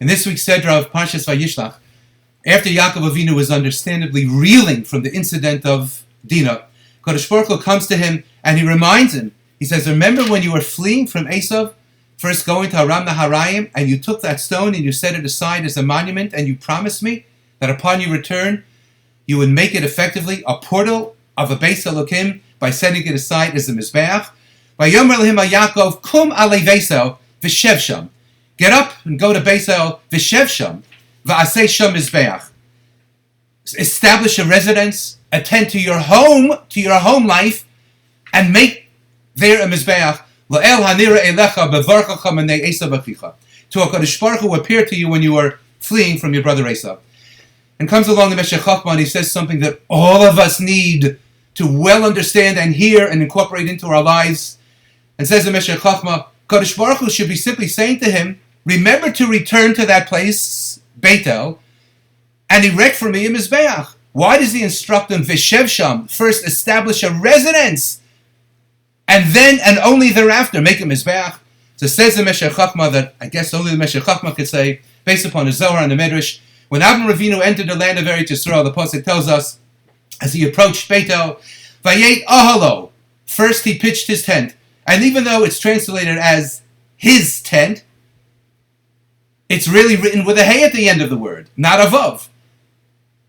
In this week's Sedra of Parshas Vayishlach, after Yaakov Avinu was understandably reeling from the incident of Dinah, Kadosh Baruch Hu comes to him and he reminds him. He says, remember when you were fleeing from Esav, first going to Aram Naharayim, and you took that stone and you set it aside as a monument, and you promised me that upon your return, you would make it effectively a portal of a Beis Elokim by setting it aside as a Mizbeach. Vayomer lehem Yaakov, kum alei Vesel v'shev sham. Get up and go to Beis El v'shev sham v'asei sham Mizbeach. Establish a residence, attend to your home life, and make there a Mizbeach. La'el hanira elecha bevarchacha menei Esav achicha. To HaKadosh Baruch Hu appeared to you when you were fleeing from your brother Esav. And comes along the Meshech Chochmah and he says something that all of us need to well understand and hear and incorporate into our lives. And says the Meshech Chochmah, Kadosh Baruch Hu should be simply saying to him, remember to return to that place, Beit El, and erect for me a Mizbeach. Why does he instruct him, V'shev sham, first establish a residence, and then and only thereafter make a Mizbeach? So says the Meshech Chochmah that I guess only the Meshech Chochmah could say, based upon the Zohar and the Medrash, when Avram Avinu entered the land of Eretz Yisrael, the Pasuk tells us, as he approached Beit El, Vayet Ahalo, first he pitched his tent. And even though it's translated as his tent, it's really written with a hey at the end of the word, not a vav,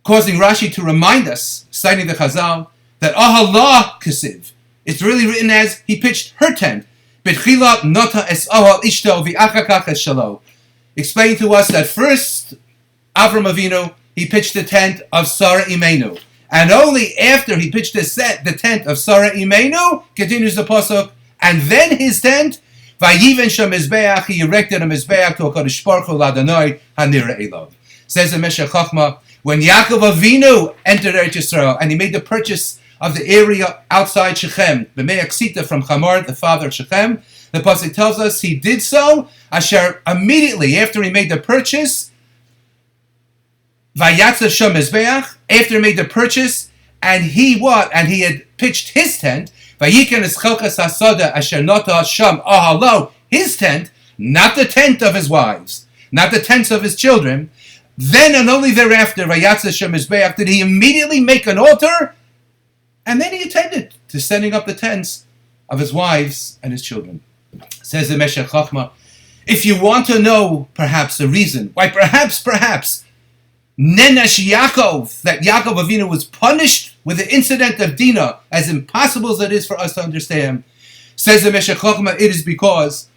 causing Rashi to remind us, citing the Chazal, that Ahalah Kesiv, it's really written as he pitched her tent. Betchila nota es ahal ishto v'achakach es shalo. Explain to us that first Avram Avinu, he pitched the tent of Sarah Imenu. And only after he pitched the tent of Sarah Imenu, continues the Pasuk, and then his tent, Vayiven Sham Mizbeach, he erected a Mizbeach to HaKadosh Baruch Hu L'Adonai Hanira Elov. Says the Meshech Chochmah, when Yaakov Avinu entered Eretz Yisrael and he made the purchase of the area outside Shechem, B'mei Aksita from Hamor, the father of Shechem, the Pasuk tells us he did so, Asher immediately after he made the purchase, Vayatzav Sham Mizbeach, after he made the purchase, and he what? And he had pitched his tent, Vayiken es Chelkas HaSoda Asher Nota Sham Ahalo, his tent, not the tent of his wives, not the tents of his children. Then and only thereafter, Vayatzav Sham Mizbeach, did he immediately make an altar, and then he attended to setting up the tents of his wives and his children. Says the Meshech Chochmah, if you want to know perhaps the reason why perhaps Nenesh Yaakov, that Yaakov Avinu was punished with the incident of Dinah, as impossible as it is for us to understand, says the Meshech Chochmah, it is because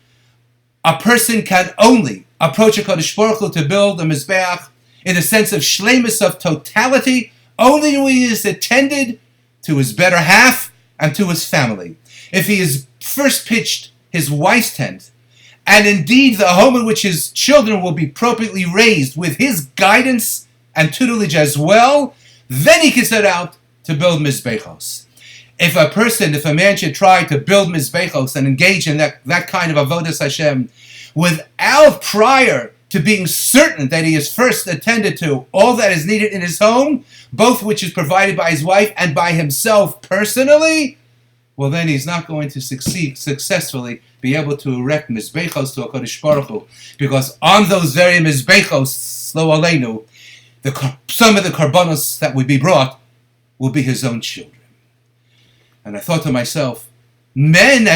a person can only approach a Kadosh Baruch Hu to build a Mizbeach in a sense of shleimus, of totality, only when he is attended to his better half and to his family. If he has first pitched his wife's tent, and indeed the home in which his children will be appropriately raised with his guidance and tutelage as well, then he can set out to build Mizbechos. If a man should try to build Mizbechos and engage in that kind of Avodas Hashem without prior to being certain that he has first attended to all that is needed in his home, both which is provided by his wife and by himself personally, well then he's not going to successfully be able to erect Mizbechos to HaKadosh Baruch Hu, because on those very Mizbechos, Lo Aleinu, some of the karbanos that would be brought will be his own children. And I thought to myself, men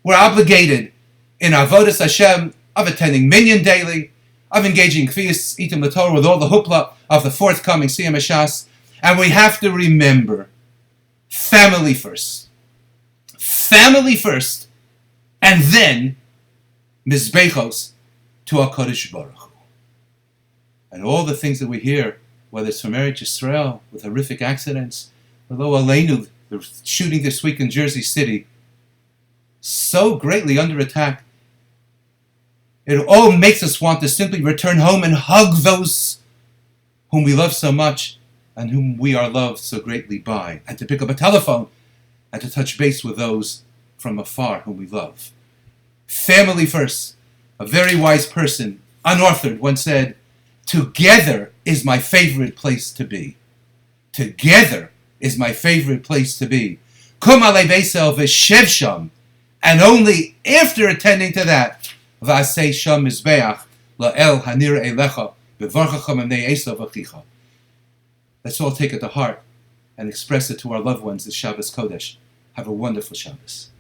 were obligated in Avodas Hashem of attending minyan daily, of engaging Kfiyas Itim LaTorah with all the hupla of the forthcoming Siyam Hashas, and we have to remember, family first, and then Mizbechos to HaKadosh Baruch Hu. And all the things that we hear, whether it's from Eretz Yisrael, with horrific accidents, or Lo Aleinu, the shooting this week in Jersey City, so greatly under attack, it all makes us want to simply return home and hug those whom we love so much and whom we are loved so greatly by, and to pick up a telephone and to touch base with those from afar whom we love. Family first. A very wise person, unauthored, once said, together is my favorite place to be. Together is my favorite place to be. Kum alei Beisel v'shev sham, and only after attending to that, v'asei sham mizbeach La'el hanir elecha bevarchacham amnei Esav achicha. Let's all take it to heart and express it to our loved ones this Shabbos Kodesh. Have a wonderful Shabbos.